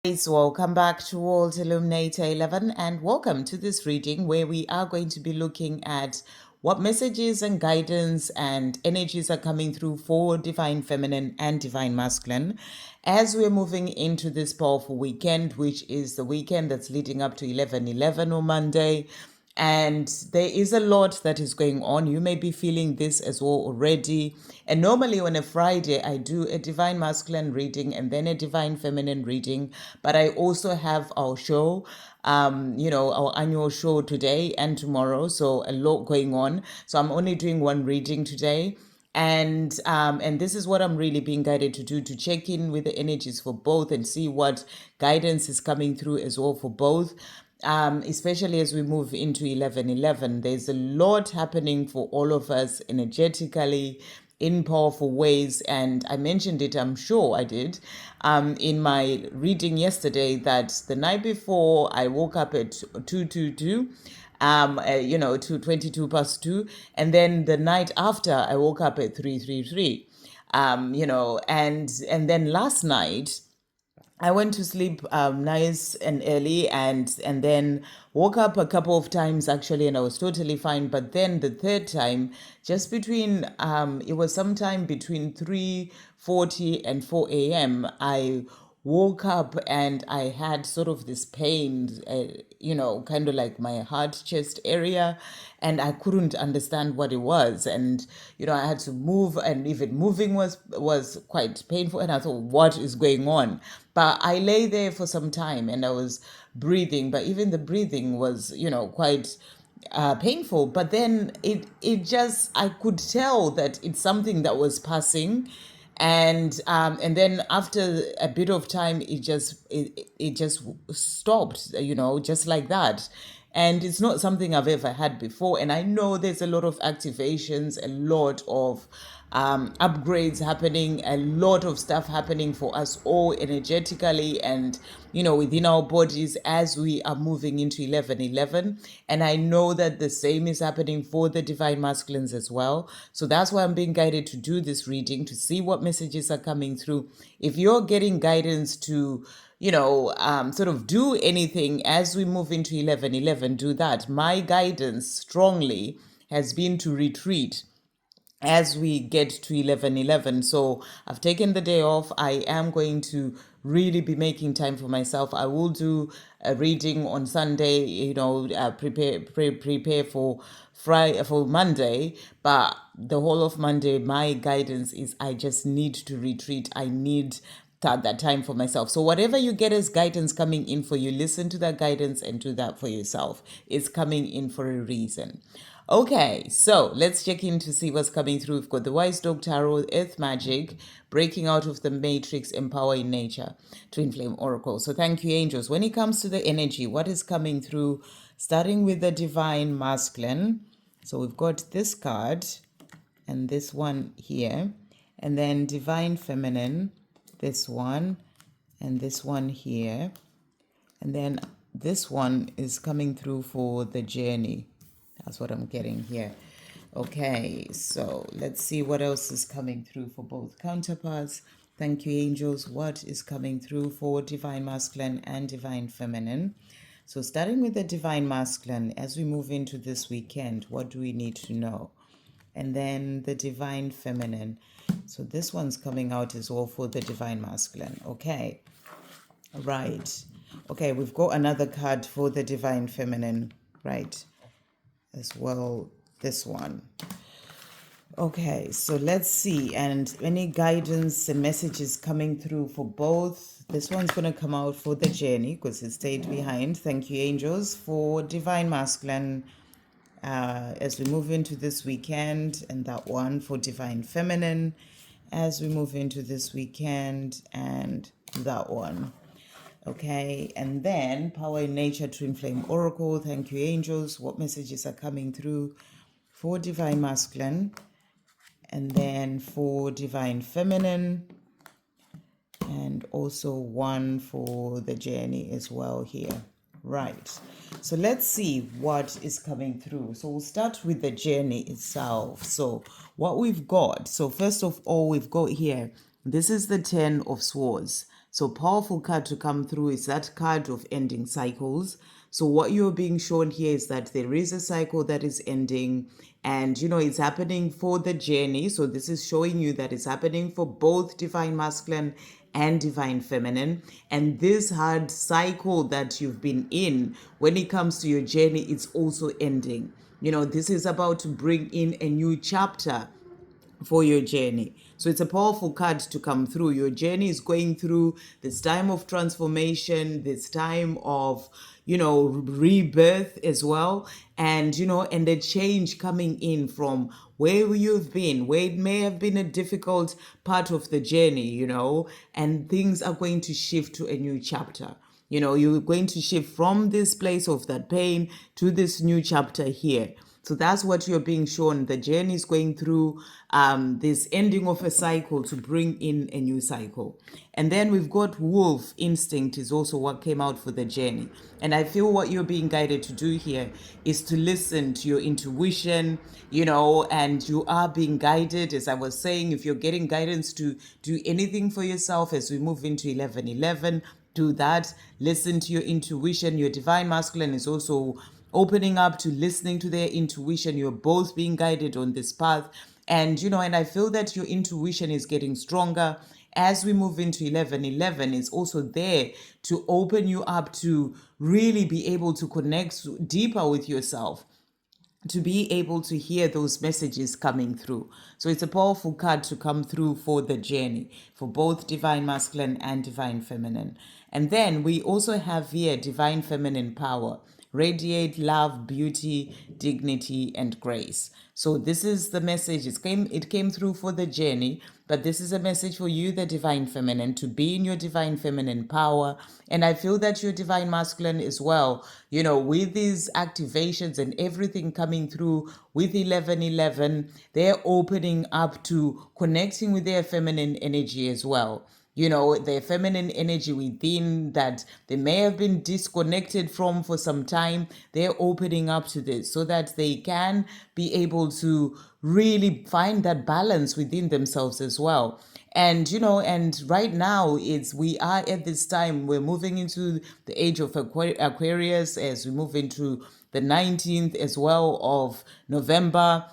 Guys, welcome back to World Illuminator11 and welcome to this reading where we are going to be looking at what messages and guidance and energies are coming through for Divine Feminine and Divine Masculine as we're moving into this powerful weekend, which is the weekend that's leading up to 11/11 on Monday. And there is a lot that is going on. You may be feeling this as well already. And normally on a Friday, I do a divine masculine reading and then a divine feminine reading. But I also have our show, our annual show today and tomorrow. So a lot going on. So I'm only doing one reading today. And this is what I'm really being guided to do, to check in with the energies for both and see what guidance is coming through as well for both. Especially as we move into 11/11, there's a lot happening for all of us energetically in powerful ways. And I mentioned it, I'm sure I did, in my reading yesterday, that the night before I woke up at 222, 2:22 past 2, and then the night after I woke up at 333, and then last night I went to sleep nice and early, and then woke up a couple of times actually, and I was totally fine. But then the third time, just between it was sometime between 3:40 and 4 a.m. I woke up and I had sort of this pain, kind of like my heart chest area, and I couldn't understand what it was. And I had to move, and even moving was quite painful. And I thought, what is going on? But I lay there for some time and I was breathing, but even the breathing was, quite painful. But then it just, I could tell that it's something that was passing. And then after a bit of time, it just stopped, just like that. And it's not something I've ever had before. And I know there's a lot of activations, a lot of upgrades happening, a lot of stuff happening for us all energetically and within our bodies as we are moving into 11/11. And I know that the same is happening for the divine masculines as well. So that's why I'm being guided to do this reading, to see what messages are coming through. If you're getting guidance to sort of do anything as we move into 11/11, do that. My guidance strongly has been to retreat as we get to 11/11. So I've taken the day off. I am going to really be making time for myself. I will do a reading on Sunday, prepare for Friday, for Monday, but the whole of Monday, my guidance is I just need to retreat. I need that time for myself. So whatever you get as guidance coming in for you, listen to that guidance and do that for yourself. It's coming in for a reason. Okay, so let's check in to see what's coming through. We've got the Wise Dog Tarot, Earth Magic, Breaking Out of the Matrix, Empower in Nature, Twin Flame Oracle. So thank you, angels. When it comes to the energy, what is coming through? Starting with the Divine Masculine. So we've got this card and this one here. And then Divine Feminine, this one and this one here. And then this one is coming through for the journey. That's what I'm getting here. Okay, so let's see what else is coming through for both counterparts. Thank you, angels. What is coming through for Divine Masculine and Divine Feminine? So starting with the Divine Masculine, as we move into this weekend, what do we need to know? And then the Divine Feminine. So this one's coming out as well for the Divine Masculine. Okay, right. Okay, we've got another card for the Divine Feminine, right? As well, this one. Okay, so let's see. And any guidance and messages coming through for both. This one's going to come out for the journey because it stayed behind. Thank you, angels, for Divine Masculine as we move into this weekend, and that one for Divine Feminine as we move into this weekend, and that one. Okay, and then Power in Nature, Twin Flame Oracle. Thank you, angels. What messages are coming through for Divine Masculine? And then for Divine Feminine. And also one for the journey as well here. Right. So let's see what is coming through. So we'll start with the journey itself. So what we've got. So first of all, we've got here, this is the 10 of Swords. So powerful card to come through is that card of ending cycles. So what you're being shown here is that there is a cycle that is ending, and it's happening for the journey. So this is showing you that it's happening for both divine masculine and divine feminine. And this hard cycle that you've been in, when it comes to your journey, it's also ending. This is about to bring in a new chapter for your journey. So it's a powerful card to come through. Your journey is going through this time of transformation, this time of, rebirth as well. And, and a change coming in from where you've been, where it may have been a difficult part of the journey, and things are going to shift to a new chapter. You're going to shift from this place of that pain to this new chapter here. So that's what you're being shown. The journey is going through this ending of a cycle to bring in a new cycle. And then we've got wolf instinct is also what came out for the journey. And I feel what you're being guided to do here is to listen to your intuition, and you are being guided. As I was saying, if you're getting guidance to do anything for yourself as we move into 1111, do that. Listen to your intuition. Your divine masculine is also opening up to listening to their intuition. You're both being guided on this path. And, and I feel that your intuition is getting stronger. As we move into 1111, it's also there to open you up to really be able to connect deeper with yourself, to be able to hear those messages coming through. So it's a powerful card to come through for the journey, for both divine masculine and divine feminine. And then we also have here divine feminine power. Radiate love, beauty, dignity, and grace. So this is the message. It came through for the journey, but this is a message for you, the divine feminine, to be in your divine feminine power. And I feel that your divine masculine as well, with these activations and everything coming through with 1111, they're opening up to connecting with their feminine energy as well. Their feminine energy within that they may have been disconnected from for some time, they're opening up to this so that they can be able to really find that balance within themselves as well. And, and right now we are at this time, we're moving into the age of Aquarius as we move into the 19th as well of November,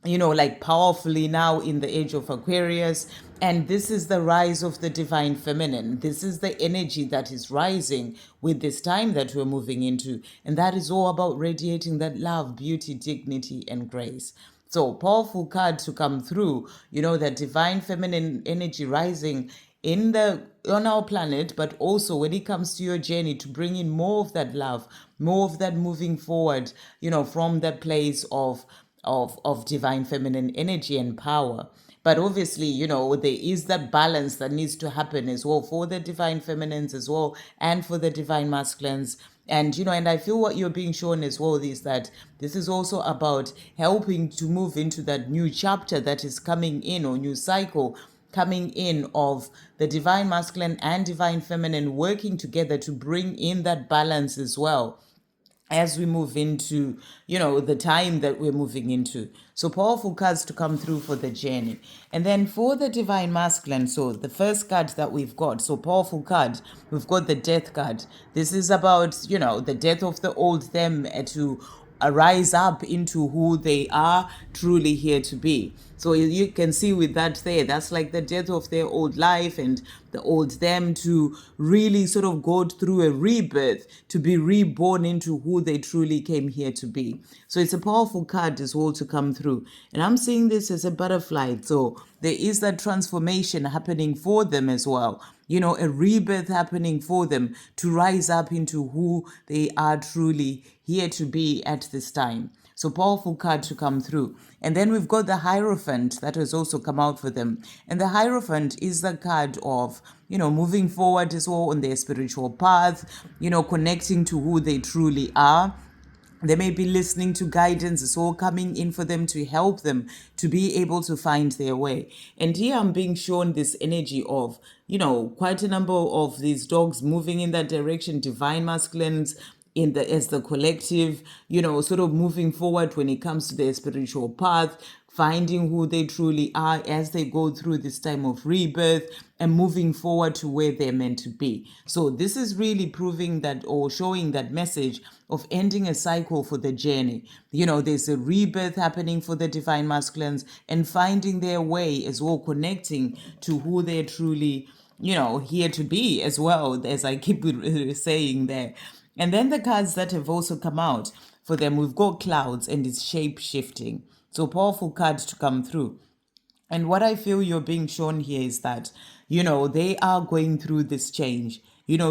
like powerfully now in the age of Aquarius. And this is the rise of the divine feminine. This is the energy that is rising with this time that we're moving into. And that is all about radiating that love, beauty, dignity, and grace. So powerful card to come through, that divine feminine energy rising on our planet, but also when it comes to your journey, to bring in more of that love, more of that moving forward, from that place of divine feminine energy and power. But obviously, there is that balance that needs to happen as well for the divine feminines as well and for the divine masculines. And, and I feel what you're being shown as well is that this is also about helping to move into that new chapter that is coming in, or new cycle coming in, of the divine masculine and divine feminine working together to bring in that balance as well as we move into, the time that we're moving into. So powerful cards to come through for the journey. And then for the divine masculine, so the first card that we've got, so powerful card, we've got the death card. This is about, the death of the old them to rise up into who they are truly here to be. So you can see with that there, that's like the death of their old life and the old them to really sort of go through a rebirth, to be reborn into who they truly came here to be. So it's a powerful card as well to come through. And I'm seeing this as a butterfly. So there is that transformation happening for them as well. A rebirth happening for them to rise up into who they are truly here to be at this time. So powerful card to come through. And then we've got the Hierophant that has also come out for them. And the Hierophant is the card of, moving forward as well on their spiritual path, connecting to who they truly are. They may be listening to guidance. It's all coming in for them to help them to be able to find their way. And here I'm being shown this energy of, quite a number of these dogs moving in that direction, divine masculines as the collective, sort of moving forward when it comes to their spiritual path, finding who they truly are as they go through this time of rebirth and moving forward to where they're meant to be. So this is really proving that, or showing that message of ending a cycle for the journey. There's a rebirth happening for the divine masculines and finding their way as well, connecting to who they're truly, here to be, as well, as I keep saying there. And then the cards that have also come out for them, we've got clouds and it's shape shifting. So powerful cards to come through. And what I feel you're being shown here is that, they are going through this change.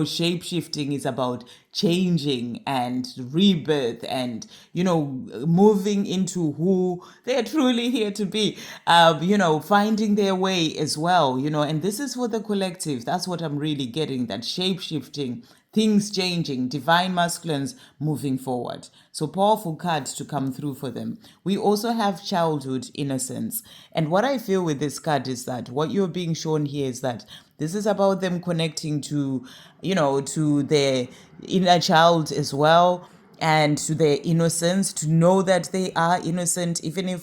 Shape shifting is about changing and rebirth and, moving into who they're truly here to be, finding their way as well, and this is for the collective. That's what I'm really getting, that shape shifting, things changing, divine masculines moving forward. So powerful cards to come through for them. We also have childhood innocence. And what I feel with this card is that what you're being shown here is that this is about them connecting to, to their inner child as well, and to their innocence, to know that they are innocent, even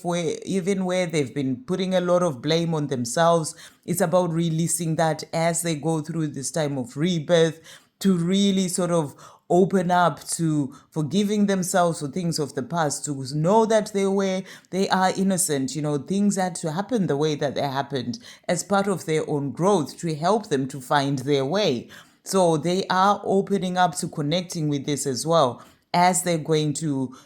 where they've been putting a lot of blame on themselves. It's about releasing that as they go through this time of rebirth, to really sort of open up to forgiving themselves for things of the past, to know that they are innocent. Things had to happen the way that they happened as part of their own growth to help them to find their way. So they are opening up to connecting with this as well as they're going to,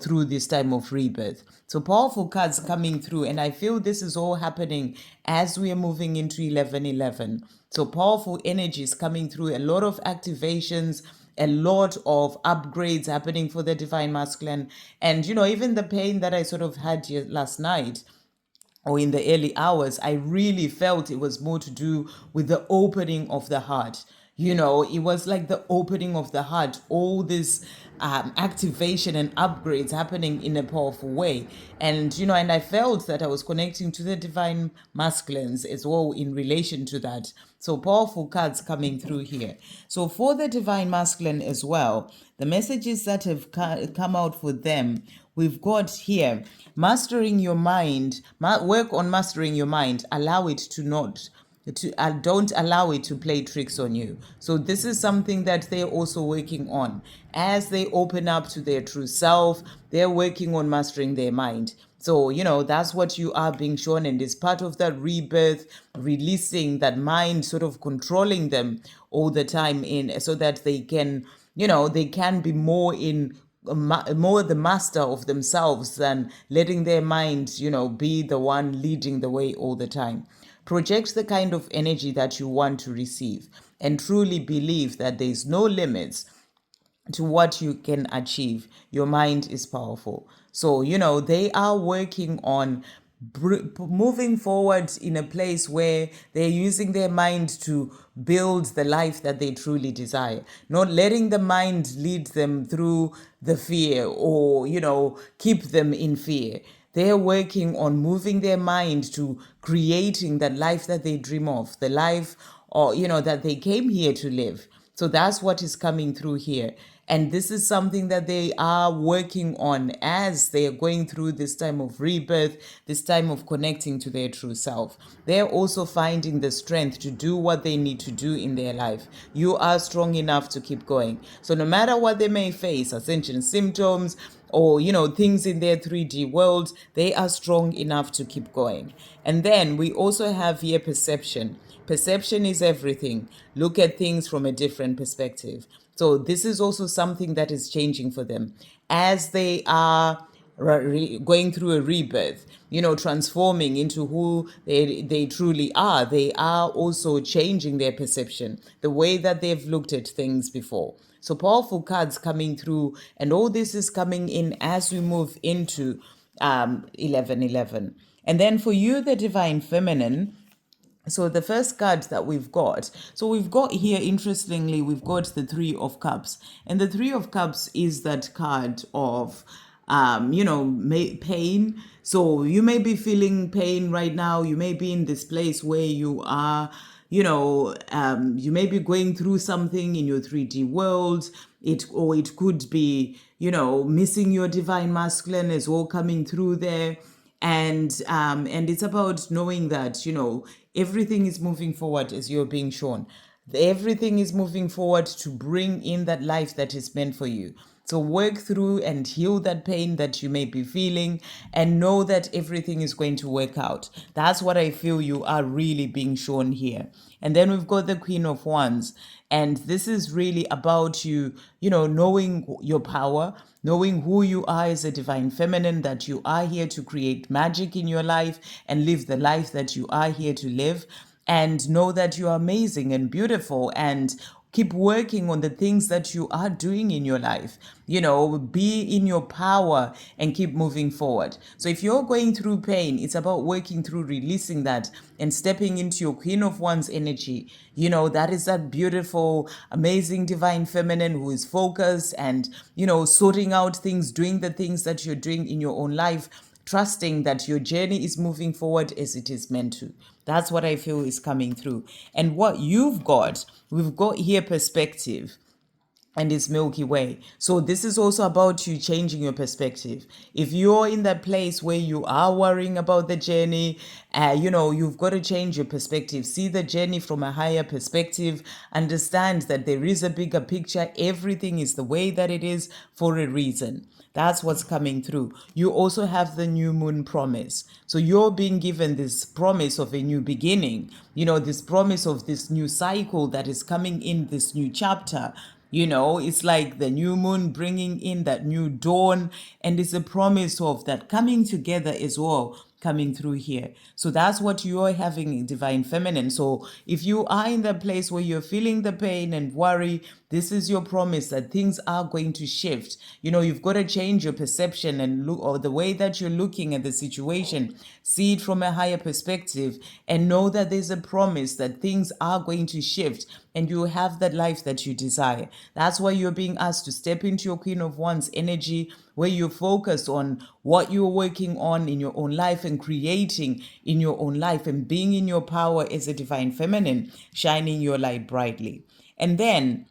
through this time of rebirth. So powerful cards coming through. And I feel this is all happening as we are moving into 1111. So powerful energies coming through, a lot of activations, a lot of upgrades happening for the divine masculine. And, even the pain that I sort of had last night, or in the early hours, I really felt it was more to do with the opening of the heart. It was like the opening of the heart, all this activation and upgrades happening in a powerful way. And, and I felt that I was connecting to the divine masculines as well in relation to that. So powerful cards coming through here. So for the divine masculine as well, the messages that have come out for them, we've got here, mastering your mind, work on mastering your mind, allow it to not, don't allow it to play tricks on you. So this is something that they're also working on. As they open up to their true self, they're working on mastering their mind. So, that's what you are being shown, and is part of that rebirth, releasing that mind, sort of controlling them all the time so that they can, they can be more the master of themselves than letting their mind, be the one leading the way all the time. Project the kind of energy that you want to receive and truly believe that there's no limits to what you can achieve. Your mind is powerful. So, they are working on moving forward in a place where they're using their mind to build the life that they truly desire, not letting the mind lead them through the fear or, keep them in fear. They're working on moving their mind to creating that life that they dream of, the life, or, that they came here to live. So that's what is coming through here. And this is something that they are working on as they are going through this time of rebirth, this time of connecting to their true self. They're also finding the strength to do what they need to do in their life. You are strong enough to keep going. So no matter what they may face, ascension symptoms, or, things in their 3D world, they are strong enough to keep going. And then we also have here perception. Perception is everything. Look at things from a different perspective. So this is also something that is changing for them as they are going through a rebirth, transforming into who they truly are. They are also changing their perception, the way that they've looked at things before. So powerful cards coming through, and all this is coming in as we move into 1111. And then for you, the divine feminine, so the first card that we've got here, interestingly, we've got the Three of Cups. And the Three of Cups is that card of, pain. So you may be feeling pain right now. You may be in this place where you are you may be going through something in your 3D world. It could be, missing your divine masculine as well, coming through there. And it's about knowing that, everything is moving forward as you're being shown. Everything is moving forward to bring in that life that is meant for you. So work through and heal that pain that you may be feeling, and know that everything is going to work out. That's what I feel you are really being shown here. And then we've got the Queen of Wands. And this is really about you, knowing your power, knowing who you are as a divine feminine, that you are here to create magic in your life and live the life that you are here to live. And know that you are amazing and beautiful, and keep working on the things that you are doing in your life. Be in your power and keep moving forward. So if you're going through pain, it's about working through releasing that and stepping into your Queen of Wands energy. That is that beautiful, amazing divine feminine who is focused and, sorting out things, doing the things that you're doing in your own life, trusting that your journey is moving forward as it is meant to. That's what I feel is coming through. And what we've got here perspective, and it's Milky Way. So this is also about you changing your perspective. If you're in that place where you are worrying about the journey, you've got to change your perspective. See the journey from a higher perspective. Understand that there is a bigger picture. Everything is the way that it is for a reason. That's what's coming through. You also have the new moon promise. So you're being given this promise of a new beginning, this promise of this new cycle that is coming in, this new chapter. It's like the new moon bringing in that new dawn, and it's a promise of that coming together as well, coming through here. So that's what you're having in divine feminine. So if you are in that place where you're feeling the pain and worry, this is your promise that things are going to shift. You've got to change your perception and look, or the way that you're looking at the situation. See it from a higher perspective and know that there's a promise that things are going to shift and you have that life that you desire. That's why you're being asked to step into your Queen of Wands energy, where you're focused on what you're working on in your own life and creating in your own life and being in your power as a divine feminine, shining your light brightly. And then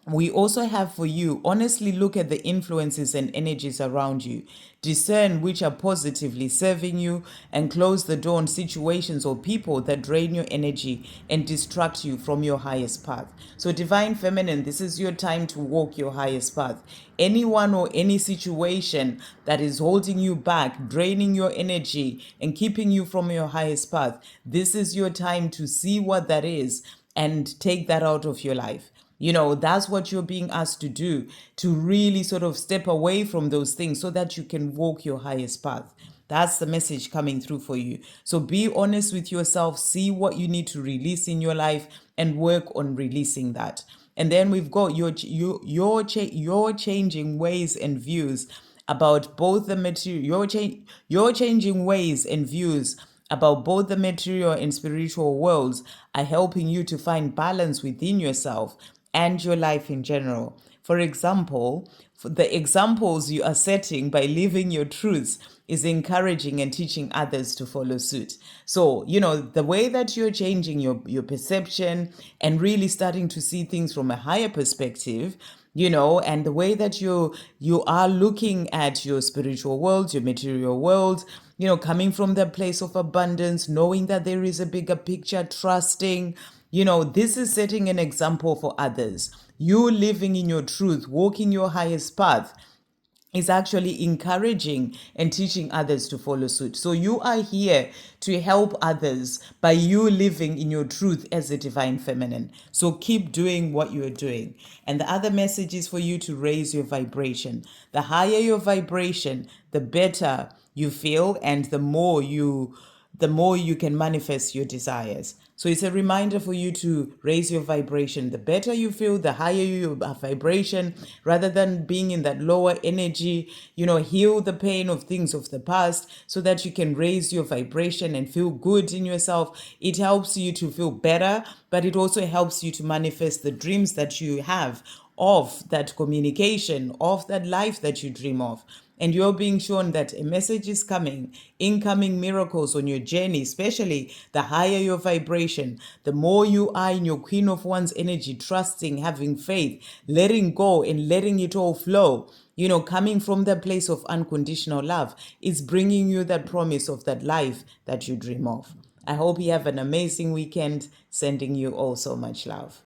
we also have for you, honestly look at the influences and energies around you. Discern which are positively serving you and close the door on situations or people that drain your energy and distract you from your highest path. So divine feminine, this is your time to walk your highest path. Anyone or any situation that is holding you back, draining your energy and keeping you from your highest path, this is your time to see what that is and take that out of your life. That's what you're being asked to do, to really sort of step away from those things so that you can walk your highest path. That's the message coming through for you. So be honest with yourself, see what you need to release in your life and work on releasing that. And then we've got your changing ways and views about both the material, your changing ways and views about both the material and spiritual worlds are helping you to find balance within yourself and your life in general. For example, the examples you are setting by living your truths is encouraging and teaching others to follow suit. So, the way that you're changing your perception and really starting to see things from a higher perspective, and the way that you are looking at your spiritual world, your material world, coming from the place of abundance, knowing that there is a bigger picture, trusting, this is setting an example for others. You living in your truth, walking your highest path, is actually encouraging and teaching others to follow suit. So you are here to help others by you living in your truth as a divine feminine. So keep doing what you're doing. And the other message is for you to raise your vibration. The higher your vibration, the better you feel, and the more you can manifest your desires. So it's a reminder for you to raise your vibration. The better you feel, the higher your vibration, rather than being in that lower energy, heal the pain of things of the past so that you can raise your vibration and feel good in yourself. It helps you to feel better, but it also helps you to manifest the dreams that you have, of that communication, of that life that you dream of. and you're being shown that a message is coming, incoming miracles on your journey, especially the higher your vibration, the more you are in your Queen of Wands energy, trusting, having faith, letting go and letting it all flow, coming from the place of unconditional love, is bringing you that promise of that life that you dream of. I hope you have an amazing weekend. Sending you all so much love.